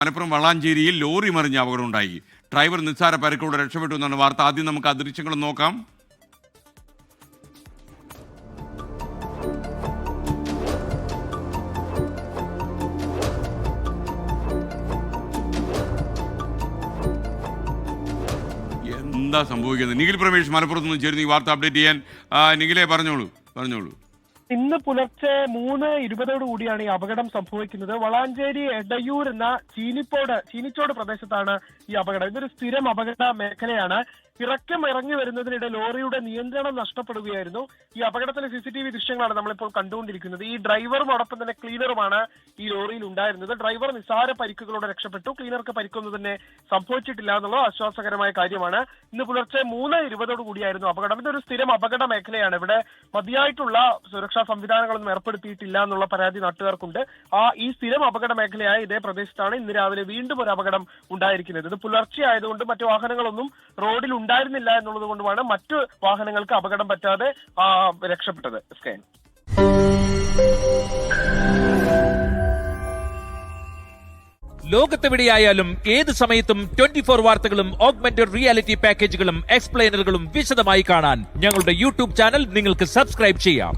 Malappuram വളാഞ്ചേരിയിൽ lorry മറിഞ്ഞ അപകടമുണ്ടായി. Driver നിസ്സാര പരിക്കോടെ രക്ഷപ്പെട്ടു എന്നാണ് വാർത്ത. ആദ്യം നമുക്ക് ആ ദൃശ്യങ്ങൾ നോക്കാം. എന്താ സംഭവിക്കുന്നത്? നിഖിൽ പ്രവേശ് മലപ്പുറത്ത് നിന്ന് ചേർന്ന് ഈ വാർത്ത അപ്ഡേറ്റ് ചെയ്യാൻ. നിഖിലെ പറഞ്ഞോളൂ. ഇന്ന് പുലർച്ചെ 3:20 കൂടിയാണ് ഈ അപകടം സംഭവിക്കുന്നത്. വളാഞ്ചേരി എടയൂർ എന്ന ചീനിച്ചോട് പ്രദേശത്താണ് ഈ അപകടം. ഇതൊരു സ്ഥിരം അപകട മേഖലയാണ്. ഇറങ്ങി വരുന്നതിനിടെ ലോറിയുടെ നിയന്ത്രണം നഷ്ടപ്പെടുകയായിരുന്നു. ഈ അപകടത്തിലെ CCTV ദൃശ്യങ്ങളാണ് നമ്മളിപ്പോൾ കണ്ടുകൊണ്ടിരിക്കുന്നത്. ഈ ഡ്രൈവറുമോടൊപ്പം തന്നെ ക്ലീനറുമാണ് ഈ ലോറിയിൽ ഉണ്ടായിരുന്നത്. ഡ്രൈവർ നിസ്സാര പരിക്കുകളോടെ രക്ഷപ്പെട്ടു. ക്ലീനർക്ക് പരിക്കൊന്നും തന്നെ സംഭവിച്ചിട്ടില്ല എന്നുള്ളത് ആശ്വാസകരമായ കാര്യമാണ്. ഇന്ന് പുലർച്ചെ 3:20 കൂടിയായിരുന്നു അപകടം. ഇതൊരു സ്ഥിരം അപകട മേഖലയാണ്. ഇവിടെ മതിയായിട്ടുള്ള സുരക്ഷാ സംവിധാനങ്ങളൊന്നും ഏർപ്പെടുത്തിയിട്ടില്ല എന്നുള്ള പരാതി നാട്ടുകാർക്കുണ്ട്. ഈ സ്ഥിരം അപകട മേഖലയായ ഇതേ പ്രദേശത്താണ് ഇന്ന് രാവിലെ വീണ്ടും ഒരു അപകടം ഉണ്ടായിരിക്കുന്നത്. ഇത് പുലർച്ചെ ആയതുകൊണ്ട് മറ്റു വാഹനങ്ങളൊന്നും റോഡിൽ ഉണ്ടായിരുന്നില്ല എന്നുള്ളത് കൊണ്ടുമാണ് മറ്റു വാഹനങ്ങൾക്ക് അപകടം പറ്റാതെ രക്ഷപ്പെട്ടത്. സ്കാൻ ലോകത്തെവിടെയായാലും ഏത് സമയത്തും 24 വാർത്തകളും ഓഗ്മെന്റഡ് റിയാലിറ്റി പാക്കേജുകളും എക്സ്പ്ലെയിനറുകളും വിശദമായി കാണാൻ ഞങ്ങളുടെ യൂട്യൂബ് ചാനൽ നിങ്ങൾക്ക് സബ്സ്ക്രൈബ് ചെയ്യാം.